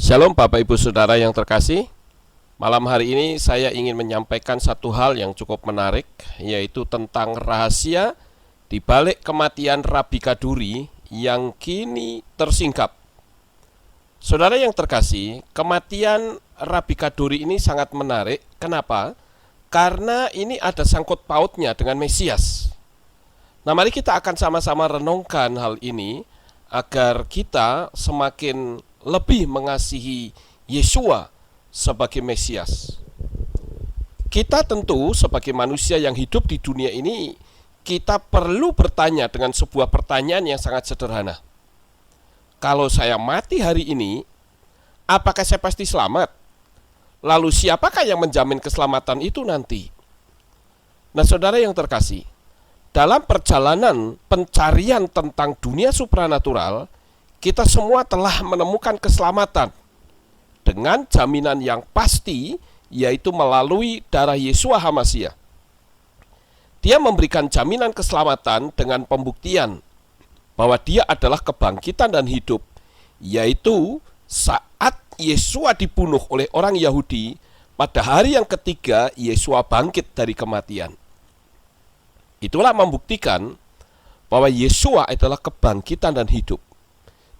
Shalom Bapak Ibu Saudara yang terkasih. Malam hari ini saya ingin menyampaikan satu hal yang cukup menarik, yaitu tentang rahasia di balik kematian Rabi Kaduri yang kini tersingkap. Saudara yang terkasih, kematian Rabi Kaduri ini sangat menarik. Kenapa? Karena ini ada sangkut pautnya dengan Mesias. Nah, mari kita akan sama-sama renungkan hal ini agar kita semakin lebih mengasihi Yesua sebagai Mesias. Kita tentu sebagai manusia yang hidup di dunia ini, kita perlu bertanya dengan sebuah pertanyaan yang sangat sederhana. Kalau saya mati hari ini, apakah saya pasti selamat? Lalu siapakah yang menjamin keselamatan itu nanti? Nah, saudara yang terkasih, dalam perjalanan pencarian tentang dunia supranatural, kita semua telah menemukan keselamatan dengan jaminan yang pasti, yaitu melalui darah Yesua HaMasiah. Dia memberikan jaminan keselamatan dengan pembuktian bahwa dia adalah kebangkitan dan hidup, yaitu saat Yesua dibunuh oleh orang Yahudi, pada hari yang ketiga Yesua bangkit dari kematian. Itulah membuktikan bahwa Yesua adalah kebangkitan dan hidup.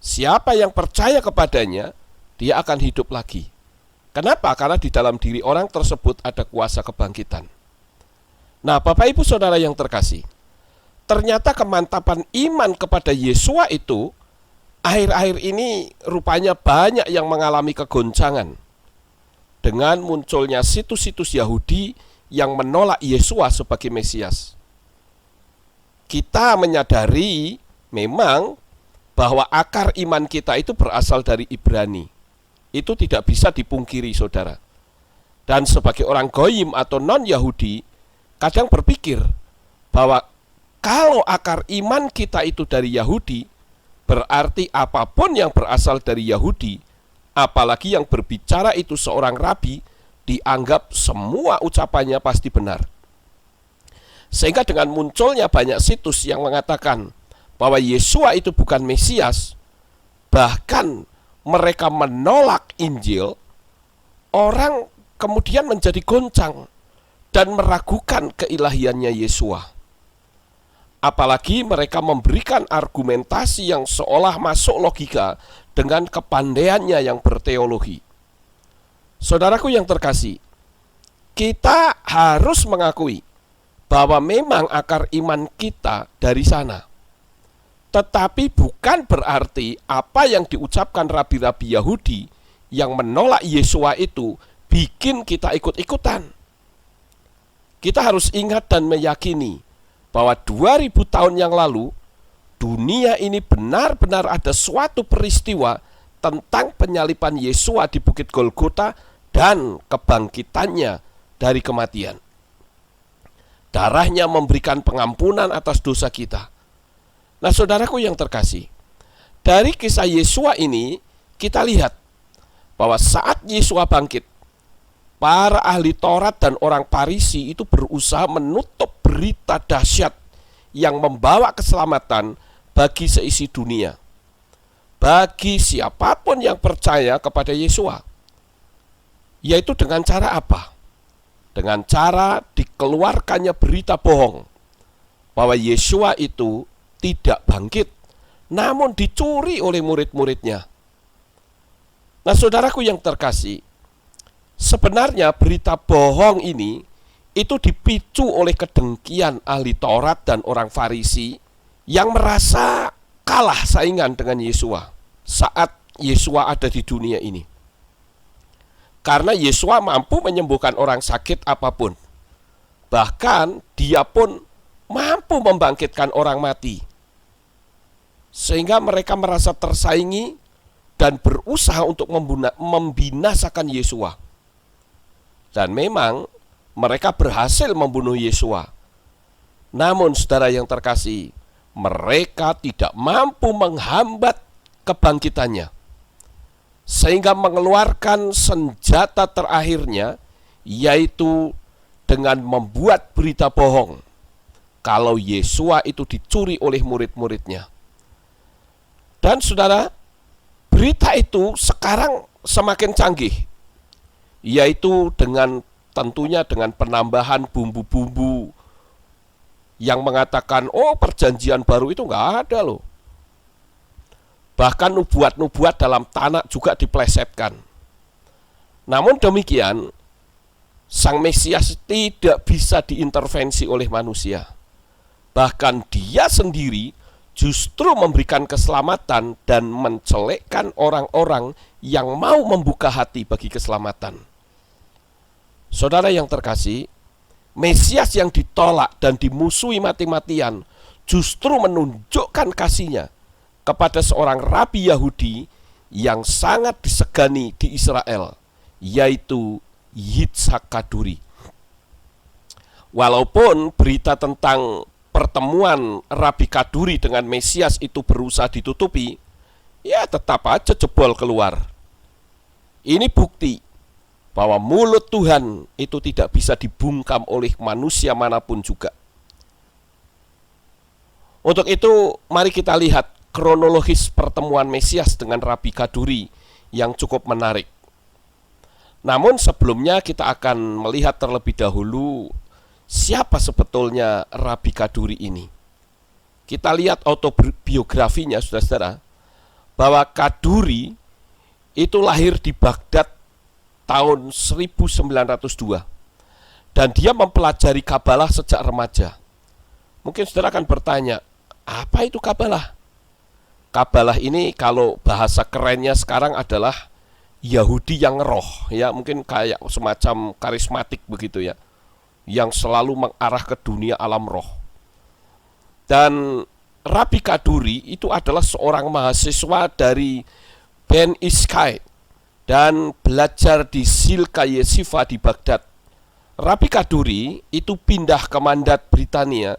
Siapa yang percaya kepadanya, dia akan hidup lagi. Kenapa? Karena di dalam diri orang tersebut ada kuasa kebangkitan. Nah, Bapak Ibu Saudara yang terkasih, ternyata kemantapan iman kepada Yesua itu akhir-akhir ini rupanya banyak yang mengalami kegoncangan dengan munculnya situs-situs Yahudi yang menolak Yesua sebagai Mesias. Kita menyadari memang bahwa akar iman kita itu berasal dari Ibrani. Itu tidak bisa dipungkiri, saudara. Dan sebagai orang goyim atau non-Yahudi, kadang berpikir bahwa kalau akar iman kita itu dari Yahudi, berarti apapun yang berasal dari Yahudi, apalagi yang berbicara itu seorang rabi, dianggap semua ucapannya pasti benar. Sehingga dengan munculnya banyak situs yang mengatakan bahwa Yesua itu bukan Mesias, bahkan mereka menolak Injil, orang kemudian menjadi goncang dan meragukan keilahiannya Yesua. Apalagi mereka memberikan argumentasi yang seolah masuk logika dengan kepandaiannya yang berteologi. Saudaraku yang terkasih, kita harus mengakui bahwa memang akar iman kita dari sana. Tetapi bukan berarti apa yang diucapkan rabi-rabi Yahudi yang menolak Yesua itu bikin kita ikut-ikutan. Kita harus ingat dan meyakini bahwa 2000 tahun yang lalu dunia ini benar-benar ada suatu peristiwa tentang penyaliban Yesua di Bukit Golgota dan kebangkitannya dari kematian. Darahnya memberikan pengampunan atas dosa kita. Nah, saudaraku yang terkasih, dari kisah Yesua ini kita lihat bahwa saat Yesua bangkit, para ahli Taurat dan orang Farisi itu berusaha menutup berita dahsyat yang membawa keselamatan bagi seisi dunia, bagi siapapun yang percaya kepada Yesua. Yaitu dengan cara apa? Dengan cara dikeluarkannya berita bohong bahwa Yesua itu tidak bangkit, namun dicuri oleh murid-muridnya. Nah, saudaraku yang terkasih, sebenarnya berita bohong ini itu dipicu oleh kedengkian ahli Taurat dan orang Farisi yang merasa kalah saingan dengan Yesua saat Yesua ada di dunia ini. Karena Yesua mampu menyembuhkan orang sakit apapun. Bahkan dia pun mampu membangkitkan orang mati. Sehingga mereka merasa tersaingi dan berusaha untuk membinasakan Yesua. Dan memang mereka berhasil membunuh Yesua. Namun saudara yang terkasih, mereka tidak mampu menghambat kebangkitannya. Sehingga mengeluarkan senjata terakhirnya, yaitu dengan membuat berita bohong kalau Yesua itu dicuri oleh murid-muridnya. Dan saudara, berita itu sekarang semakin canggih, yaitu tentunya dengan penambahan bumbu-bumbu yang mengatakan, oh perjanjian baru itu nggak ada loh. Bahkan nubuat-nubuat dalam Tanakh juga diplesetkan. Namun demikian, Sang Mesias tidak bisa diintervensi oleh manusia. Bahkan dia sendiri justru memberikan keselamatan dan mencelekkan orang-orang yang mau membuka hati bagi keselamatan. Saudara yang terkasih, Mesias yang ditolak dan dimusuhi mati-matian justru menunjukkan kasihnya kepada seorang rabi Yahudi yang sangat disegani di Israel, yaitu Yitzhak Kaduri. Walaupun berita tentang pertemuan Rabi Kaduri dengan Mesias itu berusaha ditutupi, ya tetap aja jebol keluar. Ini bukti bahwa mulut Tuhan itu tidak bisa dibungkam oleh manusia manapun juga. Untuk itu, mari kita lihat kronologis pertemuan Mesias dengan Rabi Kaduri yang cukup menarik. Namun sebelumnya kita akan melihat terlebih dahulu siapa sebetulnya Rabi Kaduri ini. Kita lihat autobiografinya, saudara-saudara, bahwa Kaduri itu lahir di Baghdad tahun 1902 dan dia mempelajari Kabalah sejak remaja. Mungkin saudara akan bertanya, apa itu Kabalah? Kabalah ini kalau bahasa kerennya sekarang adalah Yahudi yang roh, ya, mungkin kayak semacam karismatik begitu ya, yang selalu mengarah ke dunia alam roh. Dan Rabi Kaduri itu adalah seorang mahasiswa dari Ben Iskay dan belajar di Silka Yeshiva di Baghdad. Rabi Kaduri itu pindah ke Mandat Britania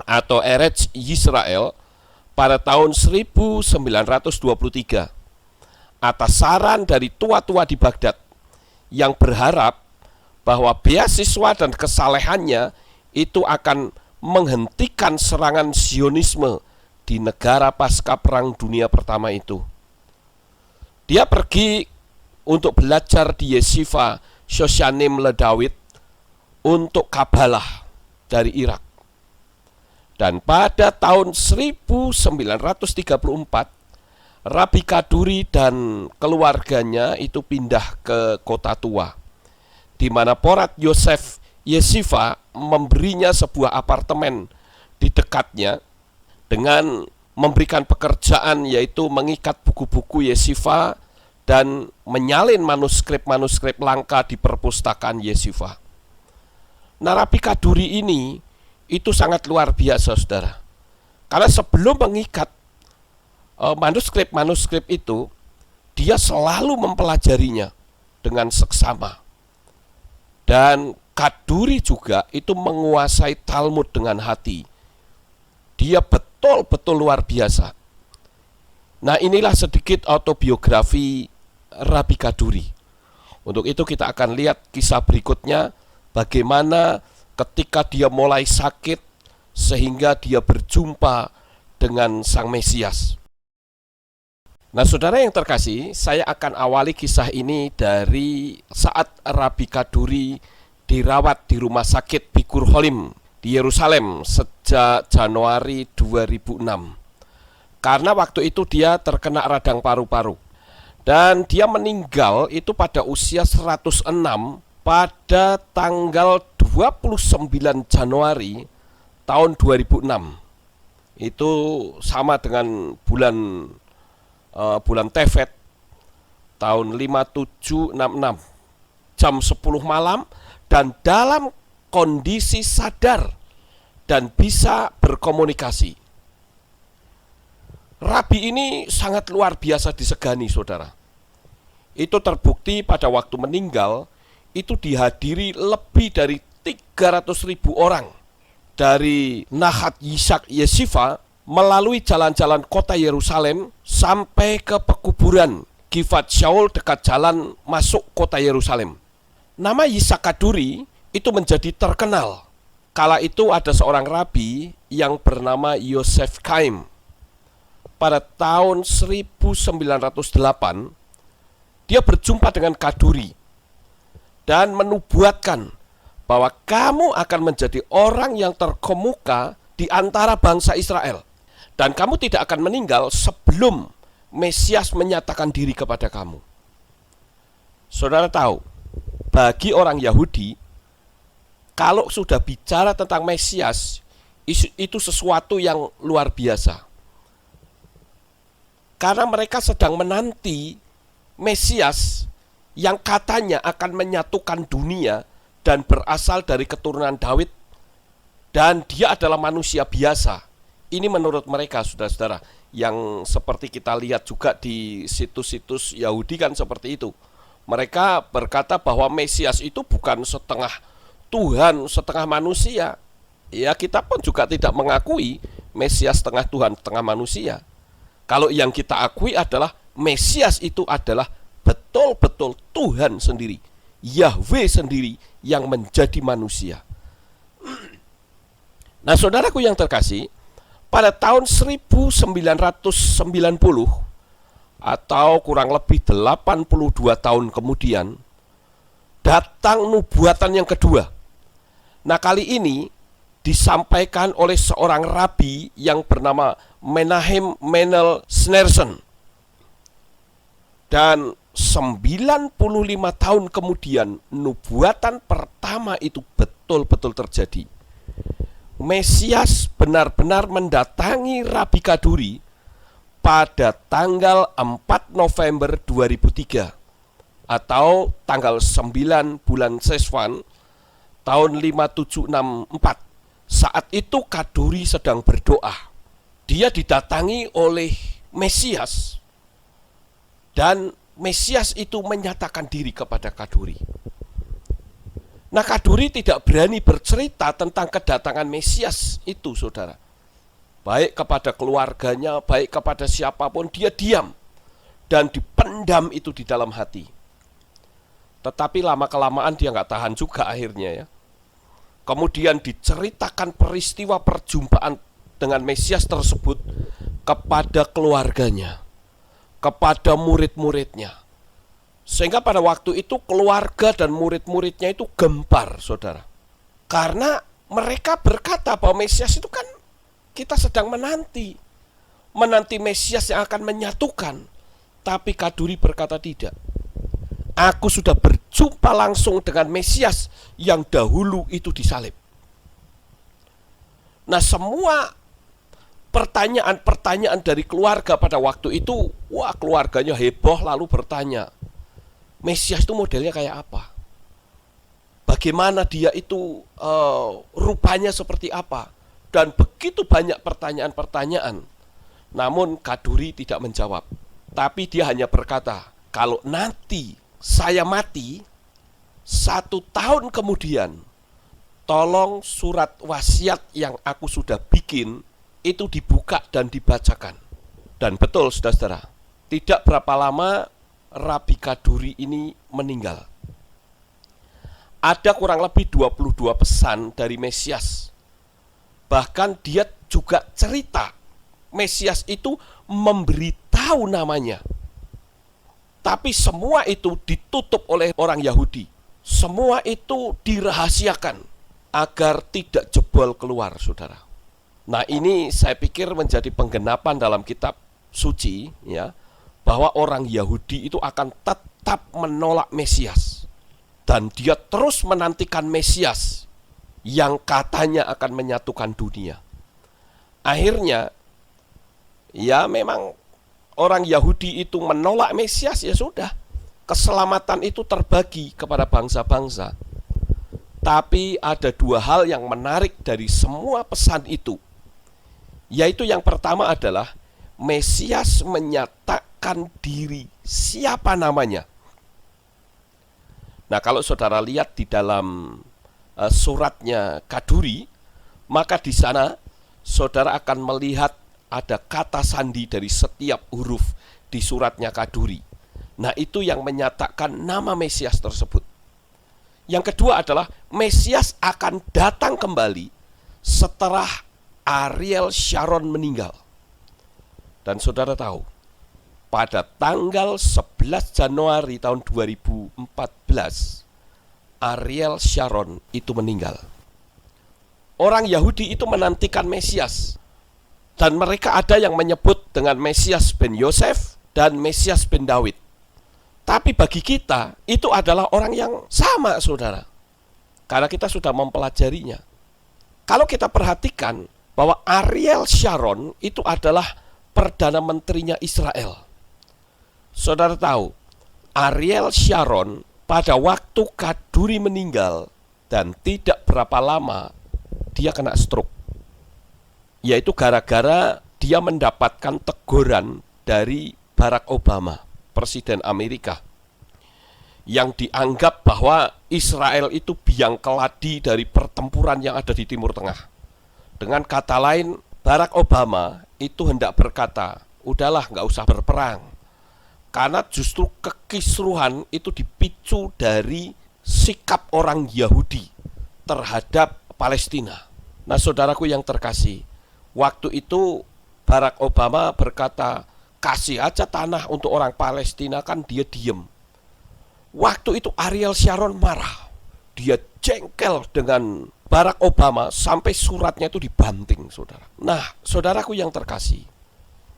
atau Eretz Yisrael pada tahun 1923 atas saran dari tua-tua di Baghdad yang berharap bahwa beasiswa dan kesalehannya itu akan menghentikan serangan Zionisme di negara pasca Perang Dunia Pertama itu. Dia pergi untuk belajar di Yeshiva Shoshanim Ledawit untuk Kabalah dari Irak. Dan pada tahun 1934, Rabi Kaduri dan keluarganya itu pindah ke Kota Tua, di mana Porat Yosef Yeshiva memberinya sebuah apartemen di dekatnya dengan memberikan pekerjaan, yaitu mengikat buku-buku Yeshiva dan menyalin manuskrip-manuskrip langka di perpustakaan Yeshiva. Nah, Rabi Kaduri ini itu sangat luar biasa, saudara. Karena sebelum mengikat manuskrip-manuskrip itu, dia selalu mempelajarinya dengan seksama. Dan Kaduri juga itu menguasai Talmud dengan hati. Dia betul-betul luar biasa. Nah, inilah sedikit autobiografi Rabi Kaduri. Untuk itu kita akan lihat kisah berikutnya, bagaimana ketika dia mulai sakit sehingga dia berjumpa dengan Sang Mesias. Nah, saudara yang terkasih, saya akan awali kisah ini dari saat Rabi Kaduri dirawat di rumah sakit Bikur Holim di Yerusalem sejak Januari 2006. Karena waktu itu dia terkena radang paru-paru. Dan dia meninggal itu pada usia 106 pada tanggal 29 Januari tahun 2006. Itu sama dengan bulan Tevet tahun 5766, jam 10 malam, dan dalam kondisi sadar dan bisa berkomunikasi. Rabi ini sangat luar biasa disegani, saudara. Itu terbukti pada waktu meninggal itu dihadiri lebih dari 300.000 orang dari Nahat Yitzhak Yeshiva melalui jalan-jalan kota Yerusalem sampai ke pekuburan Givat Shaul dekat jalan masuk kota Yerusalem. Nama Yitzhak Kaduri itu menjadi terkenal. Kala itu ada seorang rabi yang bernama Yosef Chaim. Pada tahun 1908, Dia berjumpa dengan Kaduri dan menubuatkan bahwa kamu akan menjadi orang yang terkemuka di antara bangsa Israel. Dan kamu tidak akan meninggal sebelum Mesias menyatakan diri kepada kamu. Saudara tahu, bagi orang Yahudi, kalau sudah bicara tentang Mesias, itu sesuatu yang luar biasa. Karena mereka sedang menanti Mesias yang katanya akan menyatukan dunia dan berasal dari keturunan Daud, dan dia adalah manusia biasa. Ini menurut mereka, saudara-saudara, yang seperti kita lihat juga di situs-situs Yahudi kan seperti itu. Mereka berkata bahwa Mesias itu bukan setengah Tuhan, setengah manusia. Ya, kita pun juga tidak mengakui Mesias setengah Tuhan, setengah manusia. Kalau yang kita akui adalah Mesias itu adalah betul-betul Tuhan sendiri, Yahweh sendiri yang menjadi manusia. Nah, saudaraku yang terkasih, pada tahun 1990 atau kurang lebih 82 tahun kemudian, datang nubuatan yang kedua. Nah, kali ini disampaikan oleh seorang rabi yang bernama Menahem Mendel Schneerson. Dan 95 tahun kemudian, nubuatan pertama itu betul-betul terjadi. Mesias benar-benar mendatangi Rabi Kaduri pada tanggal 4 November 2003 atau tanggal 9 bulan Seswan tahun 5764. Saat itu Kaduri sedang berdoa. Dia didatangi oleh Mesias, dan Mesias itu menyatakan diri kepada Kaduri. Nah, Kaduri tidak berani bercerita tentang kedatangan Mesias itu, saudara. Baik kepada keluarganya, baik kepada siapapun, dia diam dan dipendam itu di dalam hati. Tetapi lama-kelamaan dia nggak tahan juga akhirnya ya. Kemudian diceritakan peristiwa perjumpaan dengan Mesias tersebut kepada keluarganya, kepada murid-muridnya. Sehingga pada waktu itu keluarga dan murid-muridnya itu gempar, saudara. Karena mereka berkata bahwa Mesias itu kan kita sedang menanti Mesias yang akan menyatukan. Tapi Kaduri berkata tidak. Aku sudah berjumpa langsung dengan Mesias yang dahulu itu disalib. Nah, semua pertanyaan-pertanyaan dari keluarga pada waktu itu, wah, keluarganya heboh lalu bertanya, Mesias itu modelnya kayak apa? Bagaimana dia itu rupanya seperti apa? Dan begitu banyak pertanyaan-pertanyaan. Namun Kaduri tidak menjawab. Tapi dia hanya berkata, kalau nanti saya mati, 1 tahun kemudian, tolong surat wasiat yang aku sudah bikin itu dibuka dan dibacakan. Dan betul, saudara-saudara, tidak berapa lama Rabi Kaduri ini meninggal. Ada kurang lebih 22 pesan dari Mesias. Bahkan dia juga cerita Mesias itu memberitahu namanya. Tapi semua itu ditutup oleh orang Yahudi. Semua itu dirahasiakan agar tidak jebol keluar, saudara. Nah, ini saya pikir menjadi penggenapan dalam kitab suci ya, bahwa orang Yahudi itu akan tetap menolak Mesias. Dan dia terus menantikan Mesias yang katanya akan menyatukan dunia. Akhirnya, ya memang orang Yahudi itu menolak Mesias, ya sudah. Keselamatan itu terbagi kepada bangsa-bangsa. Tapi ada 2 hal yang menarik dari semua pesan itu. Yaitu yang pertama adalah Mesias menyatakan diri, siapa namanya. Nah, kalau saudara lihat di dalam suratnya Kaduri, maka di sana saudara akan melihat ada kata sandi dari setiap huruf di suratnya Kaduri. Nah, itu yang menyatakan nama Mesias tersebut. Yang kedua adalah Mesias akan datang kembali setelah Ariel Sharon meninggal. Dan saudara tahu, pada tanggal 11 Januari tahun 2014, Ariel Sharon itu meninggal. Orang Yahudi itu menantikan Mesias, dan mereka ada yang menyebut dengan Mesias ben Yosef dan Mesias ben Daud. Tapi bagi kita itu adalah orang yang sama, saudara, karena kita sudah mempelajarinya. Kalau kita perhatikan bahwa Ariel Sharon itu adalah Perdana Menterinya Israel. Saudara tahu, Ariel Sharon pada waktu Kaduri meninggal dan tidak berapa lama dia kena stroke. Yaitu gara-gara dia mendapatkan teguran dari Barack Obama, Presiden Amerika, yang dianggap bahwa Israel itu biang keladi dari pertempuran yang ada di Timur Tengah. Dengan kata lain, Barack Obama itu hendak berkata, udahlah nggak usah berperang, karena justru kekisruhan itu dipicu dari sikap orang Yahudi terhadap Palestina. Nah, saudaraku yang terkasih, waktu itu Barack Obama berkata, kasih aja tanah untuk orang Palestina, kan dia diem. Waktu itu Ariel Sharon marah. Dia jengkel dengan Barack Obama sampai suratnya itu dibanting, saudara. Nah, saudaraku yang terkasih,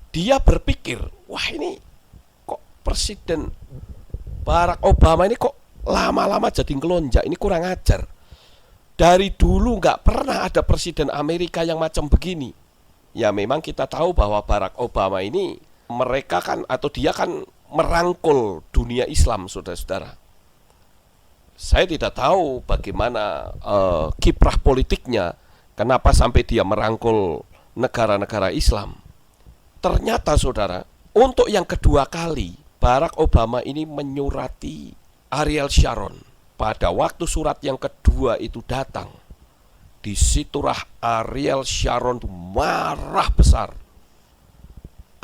dia berpikir, wah ini kok Presiden Barack Obama ini kok lama-lama jadi ngelonjak, ini kurang ajar. Dari dulu nggak pernah ada Presiden Amerika yang macam begini. Ya memang kita tahu bahwa Barack Obama ini mereka kan atau dia kan merangkul dunia Islam, saudara-saudara. Saya tidak tahu bagaimana kiprah politiknya, kenapa sampai dia merangkul negara-negara Islam. Ternyata saudara, untuk yang kedua kali Barack Obama ini menyurati Ariel Sharon. Pada waktu surat yang kedua itu datang, disitulah Ariel Sharon marah besar.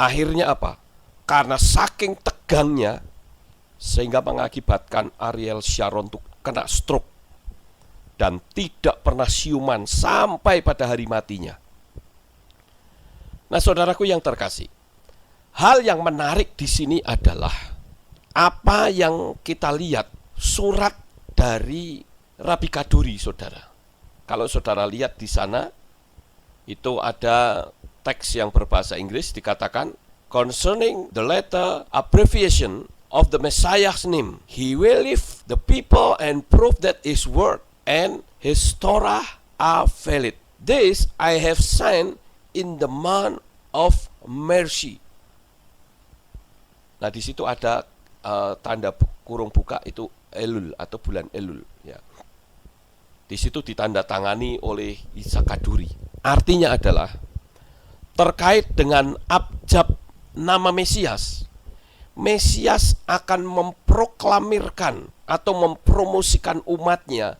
Akhirnya apa? Karena saking tegangnya, sehingga mengakibatkan Ariel Sharon itu kena stroke dan tidak pernah siuman sampai pada hari matinya. Nah, saudaraku yang terkasih, hal yang menarik di sini adalah apa yang kita lihat surat dari Rabi Kaduri, saudara. Kalau saudara lihat di sana, itu ada teks yang berbahasa Inggris dikatakan, concerning the letter abbreviation of the Messiah's name, he will lift the people and prove that his word and his Torah are valid. This I have signed in the month of mercy. Nah, di situ ada tanda kurung buka, itu Elul atau bulan Elul, ya. Di situ ditandatangani oleh Isa Kaduri. Artinya adalah terkait dengan abjad nama Mesias. Mesias akan memproklamirkan atau mempromosikan umatnya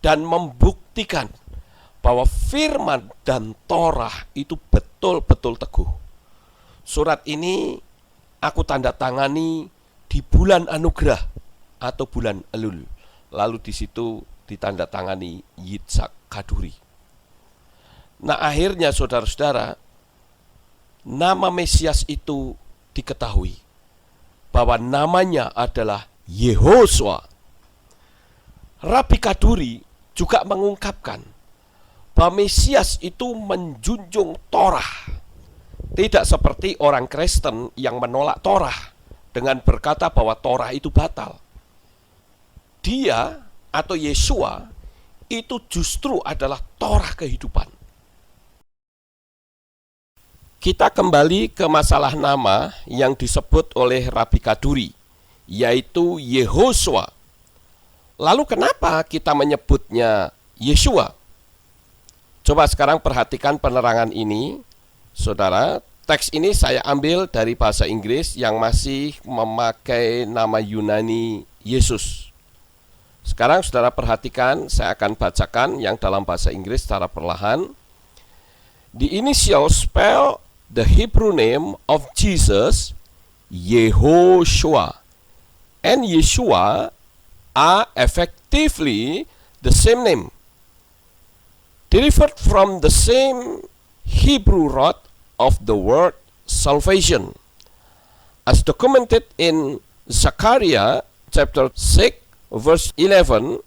dan membuktikan bahwa firman dan Torah itu betul-betul teguh. Surat ini aku tanda tangani di bulan anugerah atau bulan Elul. Lalu di situ ditandatangani Yitzhak Kaduri. Nah, akhirnya saudara-saudara, nama Mesias itu diketahui bahwa namanya adalah Yehosua. Rabi Kaduri juga mengungkapkan bahwa Mesias itu menjunjung Torah. Tidak seperti orang Kristen yang menolak Torah dengan berkata bahwa Torah itu batal. Dia atau Yesua itu justru adalah Torah kehidupan. Kita kembali ke masalah nama yang disebut oleh Rabi Kaduri, yaitu Yehosua. Lalu kenapa kita menyebutnya Yesua? Coba sekarang perhatikan penerangan ini, saudara. Teks ini saya ambil dari bahasa Inggris yang masih memakai nama Yunani Yesus. Sekarang saudara perhatikan, saya akan bacakan yang dalam bahasa Inggris secara perlahan. The initial spell the Hebrew name of Jesus, Yehoshua, and Yeshua are effectively the same name, derived from the same Hebrew root of the word salvation. as documented in Zechariah chapter 6 verse 11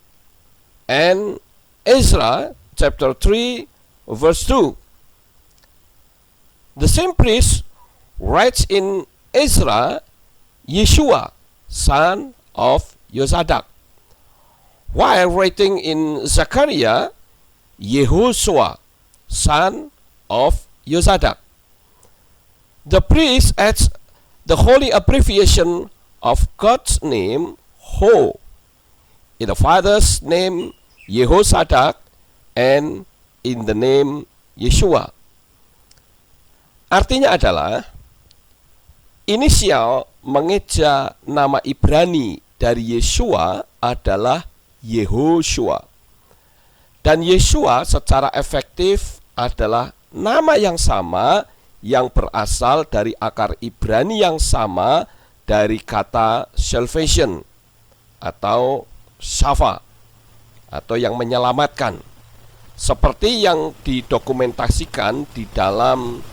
and Ezra chapter 3 verse 2. The same priest writes in Ezra, Yeshua, son of Yosadak, while writing in Zechariah, Yehoshua, son of Yosadak. The priest adds the holy abbreviation of God's name, Ho, in the Father's name, Yehosadak, and in the name Yeshua. Artinya adalah inisial mengeja nama Ibrani dari Yeshua adalah Yehoshua. Dan Yeshua secara efektif adalah nama yang sama yang berasal dari akar Ibrani yang sama dari kata salvation atau syafa atau yang menyelamatkan, seperti yang didokumentasikan di dalam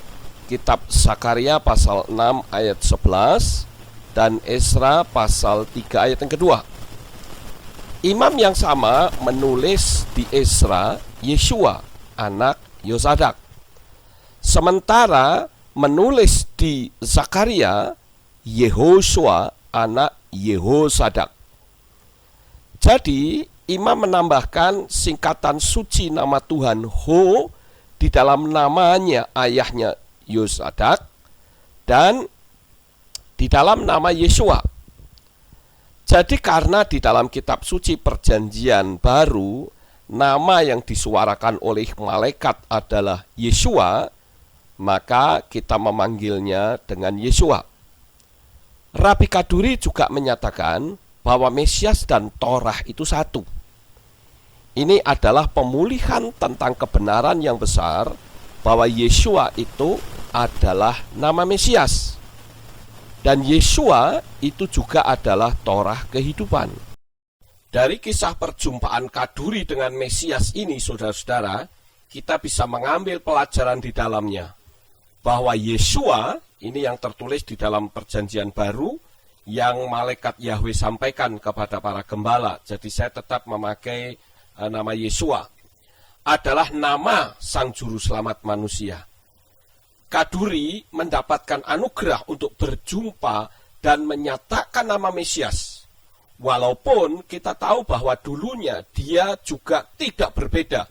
kitab Zakaria pasal 6 ayat 11 dan Ezra pasal 3 ayat yang kedua. Imam yang sama menulis di Ezra Yeshua, anak Yosadak, sementara menulis di Zakaria Yehoshua, anak Yehosadak. Jadi imam menambahkan singkatan suci nama Tuhan Ho di dalam namanya ayahnya Yosadak dan di dalam nama Yeshua. Jadi karena di dalam kitab suci perjanjian baru nama yang disuarakan oleh malaikat adalah Yeshua, maka kita memanggilnya dengan Yeshua. Rabi Kaduri juga menyatakan bahwa Mesias dan Torah itu satu. Ini adalah pemulihan tentang kebenaran yang besar bahwa Yeshua itu adalah nama Mesias. Dan Yeshua itu juga adalah Torah kehidupan. Dari kisah perjumpaan Kaduri dengan Mesias ini, saudara-saudara, kita bisa mengambil pelajaran di dalamnya. Bahwa Yeshua, ini yang tertulis di dalam perjanjian baru, yang malaikat Yahweh sampaikan kepada para gembala. Jadi saya tetap memakai nama Yeshua. Adalah nama Sang Juru Selamat manusia. Kaduri mendapatkan anugerah untuk berjumpa dan menyatakan nama Mesias. Walaupun kita tahu bahwa dulunya dia juga tidak berbeda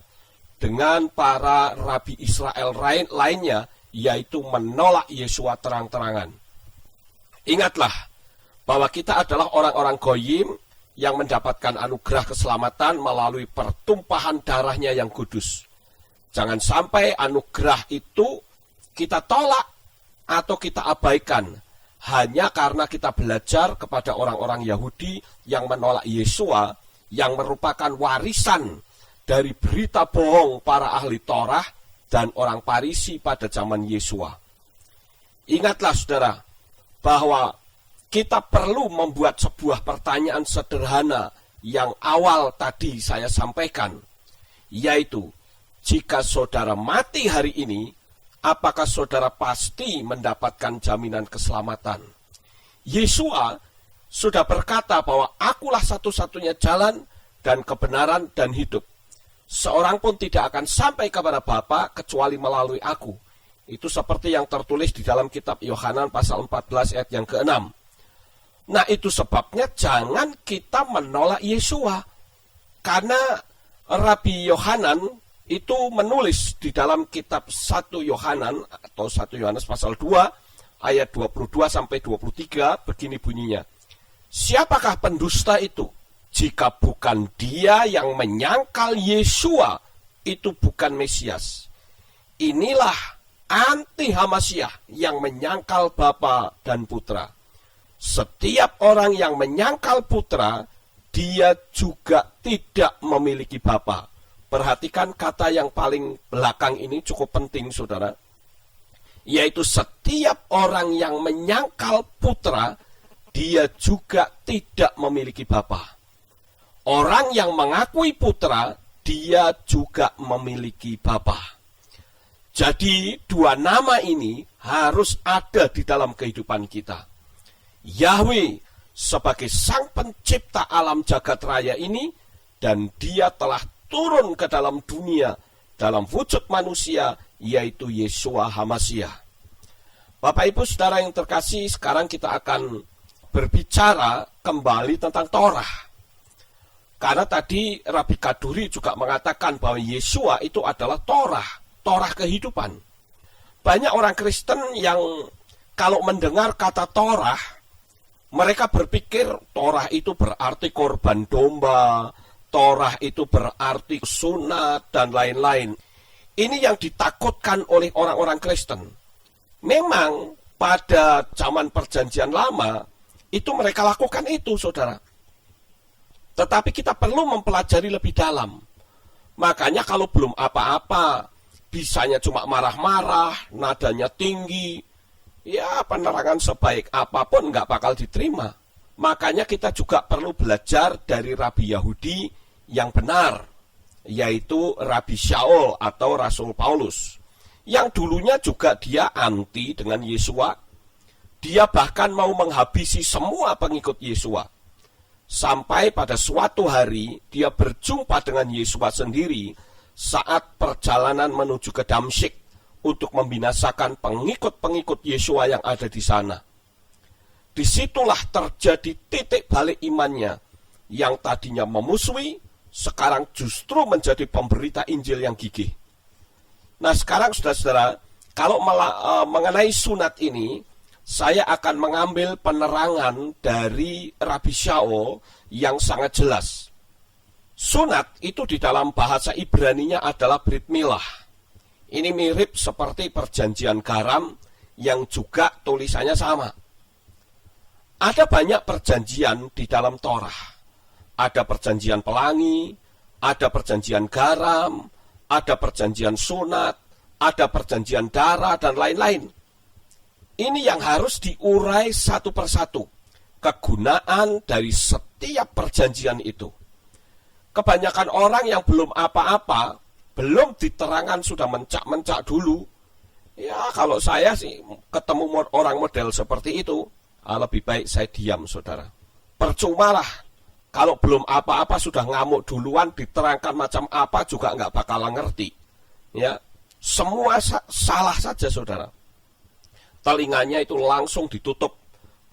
dengan para rabi Israel lainnya, yaitu menolak Yeshua terang-terangan. Ingatlah bahwa kita adalah orang-orang goyim yang mendapatkan anugerah keselamatan melalui pertumpahan darahnya yang kudus. Jangan sampai anugerah itu kita tolak atau kita abaikan hanya karena kita belajar kepada orang-orang Yahudi yang menolak Yeshua, yang merupakan warisan dari berita bohong para ahli Torah dan orang Farisi pada zaman Yeshua. Ingatlah saudara, bahwa kita perlu membuat sebuah pertanyaan sederhana yang awal tadi saya sampaikan, yaitu jika saudara mati hari ini, apakah saudara pasti mendapatkan jaminan keselamatan? Yeshua sudah berkata bahwa akulah satu-satunya jalan dan kebenaran dan hidup. Seorang pun tidak akan sampai kepada Bapa kecuali melalui aku. Itu seperti yang tertulis di dalam kitab Yohanan pasal 14 ayat yang ke-6. Nah, itu sebabnya jangan kita menolak Yeshua. Karena Rabi Yohanan itu menulis di dalam kitab 1 Yohanan atau 1 Yohanes pasal 2 ayat 22 sampai 23 begini bunyinya. Siapakah pendusta itu? Jika bukan dia yang menyangkal Yeshua, itu bukan Mesias. Inilah anti-Hamasyah yang menyangkal Bapa dan Putra. Setiap orang yang menyangkal Putra, dia juga tidak memiliki Bapa. Perhatikan kata yang paling belakang ini cukup penting, saudara. Yaitu setiap orang yang menyangkal Putra, dia juga tidak memiliki Bapa. Orang yang mengakui Putra, dia juga memiliki Bapa. Jadi dua nama ini harus ada di dalam kehidupan kita. Yahweh sebagai sang pencipta alam jagat raya ini, dan dia telah turun ke dalam dunia dalam wujud manusia, yaitu Yeshua HaMashiach. Bapak Ibu Saudara yang terkasih, sekarang kita akan berbicara kembali tentang Torah. Karena tadi Rabi Kaduri juga mengatakan bahwa Yeshua itu adalah Torah, Torah kehidupan. Banyak orang Kristen yang kalau mendengar kata Torah, mereka berpikir Torah itu berarti korban domba, Torah itu berarti sunat, dan lain-lain. Ini yang ditakutkan oleh orang-orang Kristen. Memang pada zaman perjanjian lama, itu mereka lakukan itu, saudara. Tetapi kita perlu mempelajari lebih dalam. Makanya kalau belum apa-apa, bisanya cuma marah-marah, nadanya tinggi, ya penerangan sebaik apapun nggak bakal diterima. Makanya kita juga perlu belajar dari Rabi Yahudi yang benar, yaitu Rabi Shaul atau Rasul Paulus, yang dulunya juga dia anti dengan Yeshua. Dia bahkan mau menghabisi semua pengikut Yeshua. Sampai pada suatu hari dia berjumpa dengan Yeshua sendiri saat perjalanan menuju ke Damsyik untuk membinasakan pengikut-pengikut Yeshua yang ada di sana. Disitulah terjadi titik balik imannya, yang tadinya memusuhi, sekarang justru menjadi pemberita Injil yang gigih. Nah sekarang saudara-saudara, kalau mengenai sunat ini, saya akan mengambil penerangan dari Rabi Shaul yang sangat jelas. Sunat itu di dalam bahasa Ibraninya adalah Brit Milah. Ini mirip seperti perjanjian garam yang juga tulisannya sama. Ada banyak perjanjian di dalam Torah. Ada perjanjian pelangi, ada perjanjian garam, ada perjanjian sunat, ada perjanjian darah, dan lain-lain. Ini yang harus diurai satu persatu, kegunaan dari setiap perjanjian itu. Kebanyakan orang yang belum apa-apa, belum diterangkan sudah mencak-mencak dulu. Ya kalau saya sih ketemu orang model seperti itu, lebih baik saya diam, saudara. Percumalah, kalau belum apa-apa sudah ngamuk duluan, diterangkan macam apa juga nggak bakalan ngerti. Ya, semua salah saja, saudara. Telinganya itu langsung ditutup,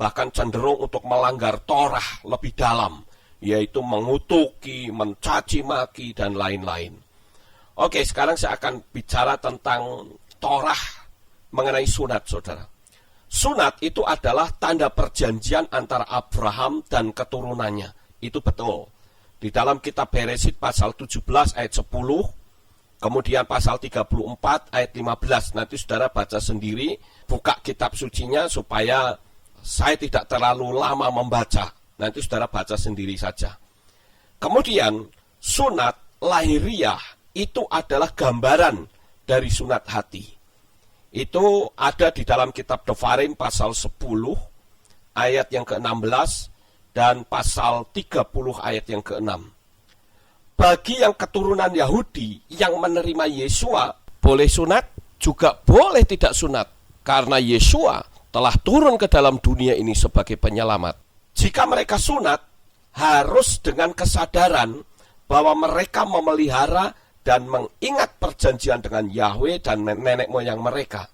bahkan cenderung untuk melanggar Torah lebih dalam, yaitu mengutuki, mencaci maki, dan lain-lain. Oke, sekarang saya akan bicara tentang Torah mengenai sunat, saudara. Sunat itu adalah tanda perjanjian antara Abraham dan keturunannya. Itu betul. Di dalam kitab Beresit pasal 17 ayat 10, kemudian pasal 34 ayat 15. Nanti saudara baca sendiri, buka kitab sucinya supaya saya tidak terlalu lama membaca. Nanti saudara baca sendiri saja. Kemudian sunat lahiriah itu adalah gambaran dari sunat hati. Itu ada di dalam kitab Devarim pasal 10 ayat yang ke-16 dan pasal 30 ayat yang ke-6. Bagi yang keturunan Yahudi yang menerima Yeshua, boleh sunat, juga boleh tidak sunat, karena Yeshua telah turun ke dalam dunia ini sebagai penyelamat. Jika mereka sunat, harus dengan kesadaran bahwa mereka memelihara dan mengingat perjanjian dengan Yahweh dan nenek moyang mereka.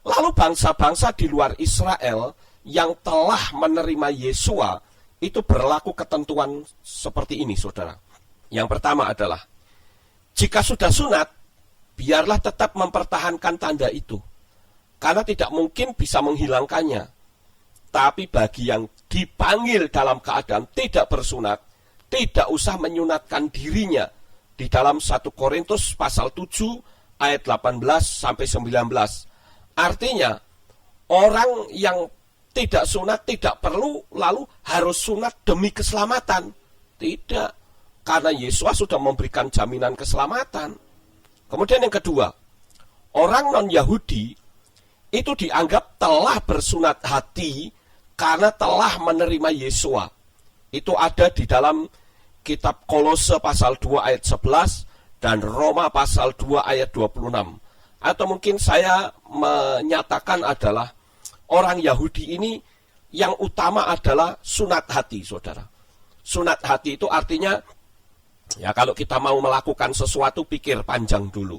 Lalu bangsa-bangsa di luar Israel yang telah menerima Yeshua, itu berlaku ketentuan seperti ini, saudara. Yang pertama adalah, jika sudah sunat, biarlah tetap mempertahankan tanda itu, karena tidak mungkin bisa menghilangkannya. Tapi bagi yang dipanggil dalam keadaan tidak bersunat, tidak usah menyunatkan dirinya. Di dalam 1 Korintus pasal 7 ayat 18 sampai 19. Artinya, orang yang tidak sunat tidak perlu lalu harus sunat demi keselamatan. Tidak, karena Yesus sudah memberikan jaminan keselamatan. Kemudian yang kedua, orang non-Yahudi itu dianggap telah bersunat hati karena telah menerima Yeshua. Itu ada di dalam kitab Kolose pasal 2 ayat 11 dan Roma pasal 2 ayat 26. Atau mungkin saya menyatakan adalah orang Yahudi ini yang utama adalah sunat hati, saudara. Sunat hati itu artinya, ya kalau kita mau melakukan sesuatu, pikir panjang dulu.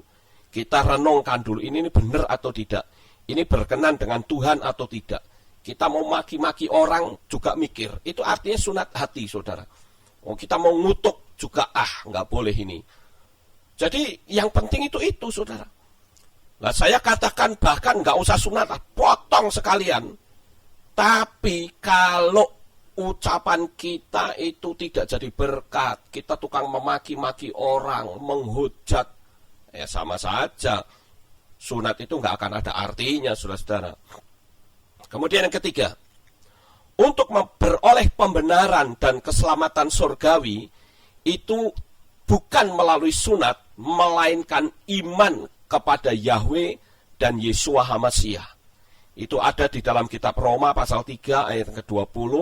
Kita renungkan dulu, ini benar atau tidak. Ini berkenan dengan Tuhan atau tidak. Kita mau maki-maki orang juga mikir. Itu artinya sunat hati, saudara. Oh, kita mau ngutuk juga, nggak boleh ini. Jadi yang penting itu, saudara. Nah, saya katakan bahkan nggak usah sunat, potong sekalian. Tapi kalau ucapan kita itu tidak jadi berkat, kita tukang memaki-maki orang, menghujat, ya sama saja. Sunat itu nggak akan ada artinya, saudara-saudara. Kemudian yang ketiga, untuk memperoleh pembenaran dan keselamatan surgawi, itu bukan melalui sunat, melainkan iman kepada Yahweh dan Yeshua HaMasyiah. Itu ada di dalam kitab Roma pasal 3 ayat yang ke-20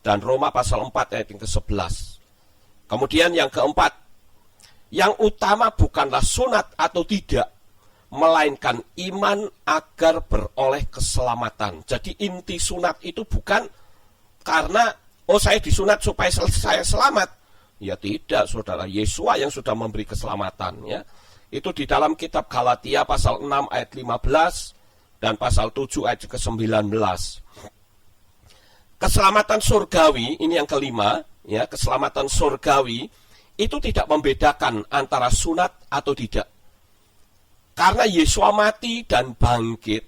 dan Roma pasal 4 ayat yang ke-11. Kemudian yang keempat, yang utama bukanlah sunat atau tidak, melainkan iman agar beroleh keselamatan. Jadi inti sunat itu bukan karena, saya disunat supaya saya selamat. Ya tidak, saudara. Yeshua yang sudah memberi keselamatan. Ya. Itu di dalam kitab Galatia pasal 6 ayat 15 dan pasal 7 ayat ke-19. Keselamatan surgawi, ini yang kelima, ya, keselamatan surgawi itu tidak membedakan antara sunat atau tidak. Karena Yeshua mati dan bangkit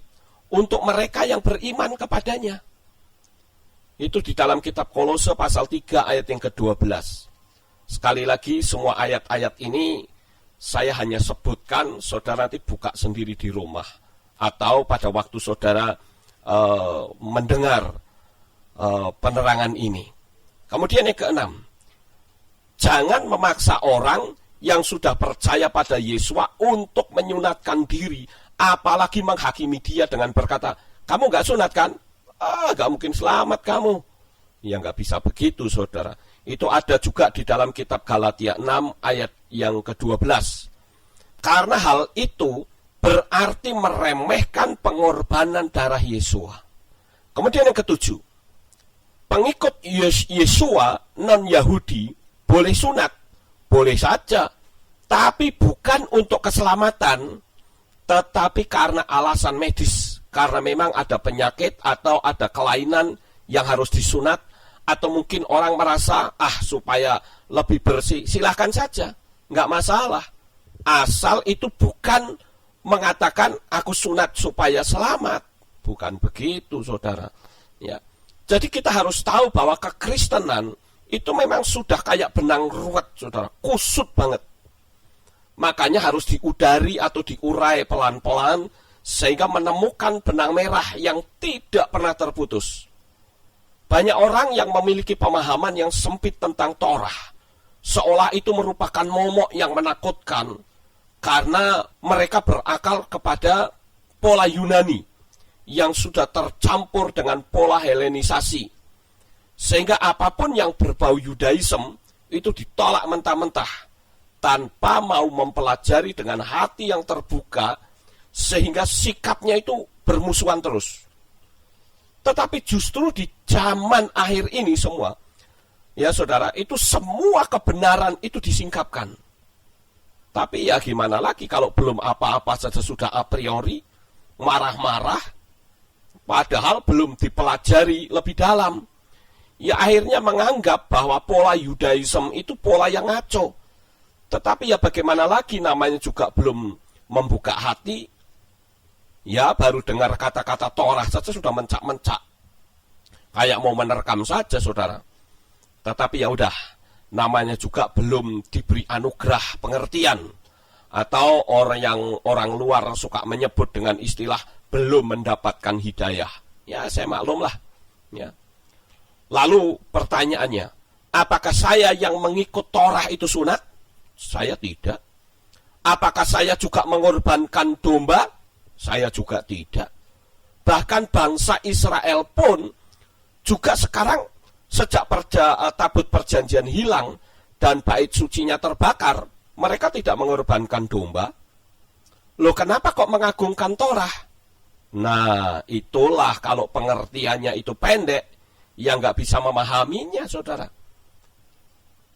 untuk mereka yang beriman kepadanya. Itu di dalam kitab Kolose pasal 3 ayat yang ke-12. Sekali lagi, semua ayat-ayat ini saya hanya sebutkan, saudara nanti buka sendiri di rumah. Atau pada waktu saudara mendengar penerangan ini. Kemudian yang keenam, jangan memaksa orang yang sudah percaya pada Yeshua untuk menyunatkan diri, apalagi menghakimi dia dengan berkata, kamu gak sunat kan? Gak mungkin selamat kamu. Ya gak bisa begitu, saudara. Itu ada juga di dalam kitab Galatia 6 ayat yang ke-12. Karena hal itu berarti meremehkan pengorbanan darah Yeshua. Kemudian yang ketujuh, pengikut Yeshua non-Yahudi boleh sunat, boleh saja, tapi bukan untuk keselamatan, tetapi karena alasan medis, karena memang ada penyakit atau ada kelainan yang harus disunat, atau mungkin orang merasa, supaya lebih bersih, silahkan saja, nggak masalah. Asal itu bukan mengatakan aku sunat supaya selamat. Bukan begitu, saudara. Ya. Jadi kita harus tahu bahwa kekristenan itu memang sudah kayak benang ruwet, saudara. Kusut banget. Makanya harus diudari atau diurai pelan-pelan sehingga menemukan benang merah yang tidak pernah terputus. Banyak orang yang memiliki pemahaman yang sempit tentang Torah. Seolah itu merupakan momok yang menakutkan. Karena mereka berakal kepada pola Yunani yang sudah tercampur dengan pola Helenisasi. Sehingga apapun yang berbau Yudaism itu ditolak mentah-mentah tanpa mau mempelajari dengan hati yang terbuka, sehingga sikapnya itu bermusuhan terus. Tetapi justru di zaman akhir ini semua, ya saudara, itu semua kebenaran itu disingkapkan. Tapi ya gimana lagi kalau belum apa-apa saja sudah a priori, marah-marah, padahal belum dipelajari lebih dalam. Ya akhirnya menganggap bahwa pola Yudaism itu pola yang ngaco. Tetapi ya bagaimana lagi, namanya juga belum membuka hati. Ya baru dengar kata-kata Torah saja sudah mencak-mencak. Kayak mau menerkam saja, saudara. Tetapi ya udah, namanya juga belum diberi anugerah pengertian, atau orang luar suka menyebut dengan istilah belum mendapatkan hidayah. Ya saya maklum lah. Ya. Lalu pertanyaannya, apakah saya yang mengikut Torah itu sunat? Saya tidak. Apakah saya juga mengorbankan domba? Saya juga tidak. Bahkan bangsa Israel pun juga sekarang sejak tabut perjanjian hilang dan bait sucinya terbakar, mereka tidak mengorbankan domba. Loh kenapa kok mengagungkan Torah? Nah, itulah kalau pengertiannya itu pendek, yang nggak bisa memahaminya, saudara.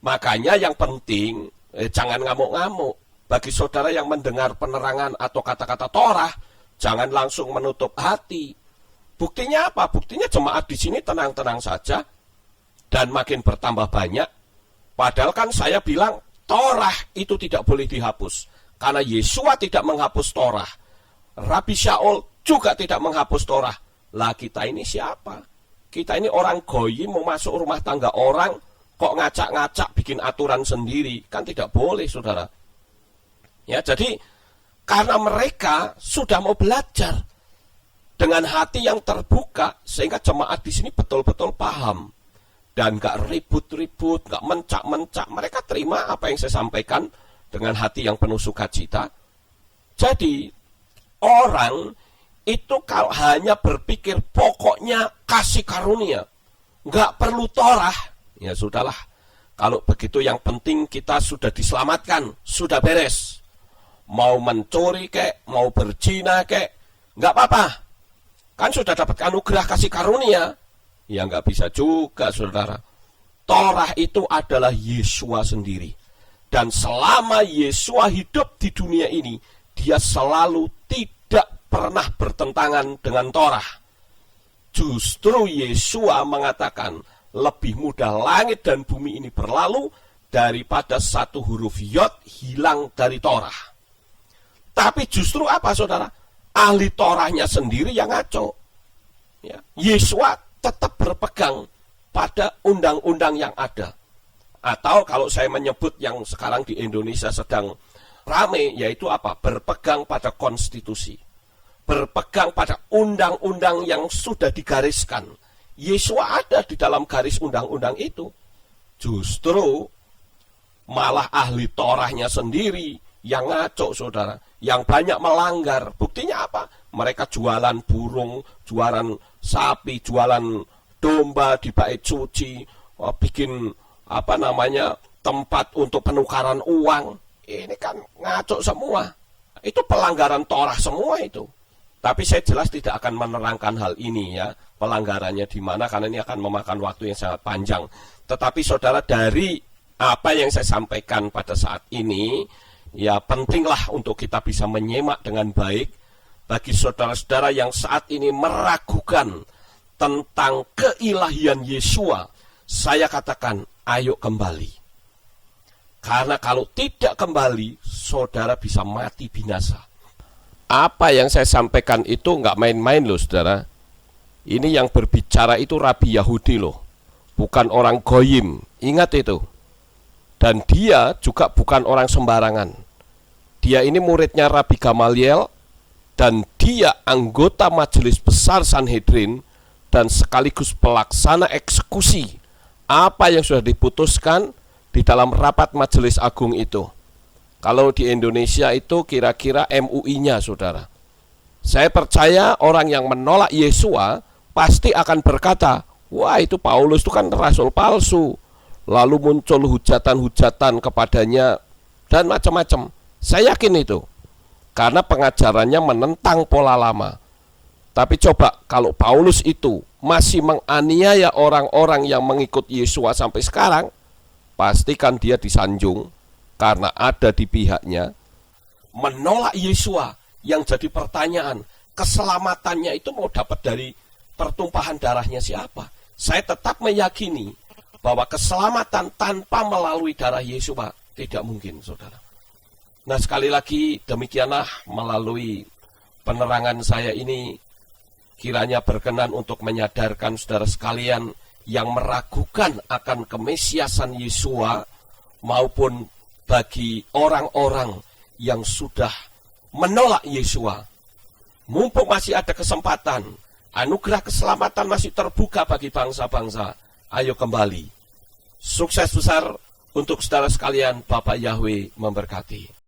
Makanya yang penting, jangan ngamuk-ngamuk. Bagi saudara yang mendengar penerangan atau kata-kata Torah, jangan langsung menutup hati. Buktinya apa? Buktinya jemaat di sini tenang-tenang saja dan makin bertambah banyak. Padahal kan saya bilang Torah itu tidak boleh dihapus karena Yesua tidak menghapus Torah. Rabi Shaul juga tidak menghapus Torah. Lah kita ini siapa? Kita ini orang goyim mau masuk rumah tangga orang kok ngacak-ngacak bikin aturan sendiri, kan tidak boleh, saudara. Ya, jadi karena mereka sudah mau belajar dengan hati yang terbuka, sehingga jemaat di sini betul-betul paham dan gak ribut-ribut, gak mencak-mencak. Mereka terima apa yang saya sampaikan dengan hati yang penuh sukacita. Jadi orang itu kalau hanya berpikir pokoknya kasih karunia, gak perlu Torah, ya sudahlah. Kalau begitu yang penting kita sudah diselamatkan, sudah beres. Mau mencuri kek, mau berzina kek, nggak apa-apa. Kan sudah dapat anugerah kasih karunia. Ya nggak bisa juga, saudara. Torah itu adalah Yesua sendiri. Dan selama Yesua hidup di dunia ini, dia selalu tidak pernah bertentangan dengan Torah. Justru Yesua mengatakan, lebih mudah langit dan bumi ini berlalu daripada satu huruf Yod hilang dari Torah. Tapi justru apa, saudara? Ahli Torahnya sendiri yang ngaco. Ya. Yesua tetap berpegang pada undang-undang yang ada. Atau kalau saya menyebut yang sekarang di Indonesia sedang rame, yaitu apa? Berpegang pada konstitusi. Berpegang pada undang-undang yang sudah digariskan. Yesua ada di dalam garis undang-undang itu. Justru malah ahli Torahnya sendiri yang ngaco, saudara, yang banyak melanggar. Buktinya apa? Mereka jualan burung, jualan sapi, jualan domba di bait suci, bikin tempat untuk penukaran uang. Ini kan ngaco semua. Itu pelanggaran Torah semua itu. Tapi saya jelas tidak akan menerangkan hal ini ya, pelanggarannya di mana, karena ini akan memakan waktu yang sangat panjang. Tetapi saudara, dari apa yang saya sampaikan pada saat ini, ya pentinglah untuk kita bisa menyimak dengan baik. Bagi saudara-saudara yang saat ini meragukan tentang keilahian Yesua, saya katakan ayo kembali. Karena kalau tidak kembali, saudara bisa mati binasa. Apa yang saya sampaikan itu nggak main-main loh, saudara. Ini yang berbicara itu Rabi Yahudi loh, bukan orang goyim. Ingat itu. Dan dia juga bukan orang sembarangan. Dia ini muridnya Rabi Gamaliel, dan dia anggota Majelis Besar Sanhedrin, dan sekaligus pelaksana eksekusi apa yang sudah diputuskan di dalam rapat Majelis Agung itu. Kalau di Indonesia itu kira-kira MUI-nya, saudara. Saya percaya orang yang menolak Yesua pasti akan berkata, wah itu Paulus itu kan rasul palsu. Lalu muncul hujatan-hujatan kepadanya dan macam-macam. Saya yakin itu. Karena pengajarannya menentang pola lama. Tapi coba kalau Paulus itu masih menganiaya orang-orang yang mengikut Yesua sampai sekarang, pastikan dia disanjung. Karena ada di pihaknya. Menolak Yesua yang jadi pertanyaan, keselamatannya itu mau dapat dari pertumpahan darahnya siapa? Saya tetap meyakini bahwa keselamatan tanpa melalui darah Yesua tidak mungkin, saudara. Nah, sekali lagi demikianlah melalui penerangan saya ini kiranya berkenan untuk menyadarkan saudara sekalian yang meragukan akan kemesiasan Yesua, maupun bagi orang-orang yang sudah menolak Yesua. Mumpung masih ada kesempatan, anugerah keselamatan masih terbuka bagi bangsa-bangsa. Ayo kembali. Sukses besar untuk saudara sekalian. Bapak Yahweh memberkati.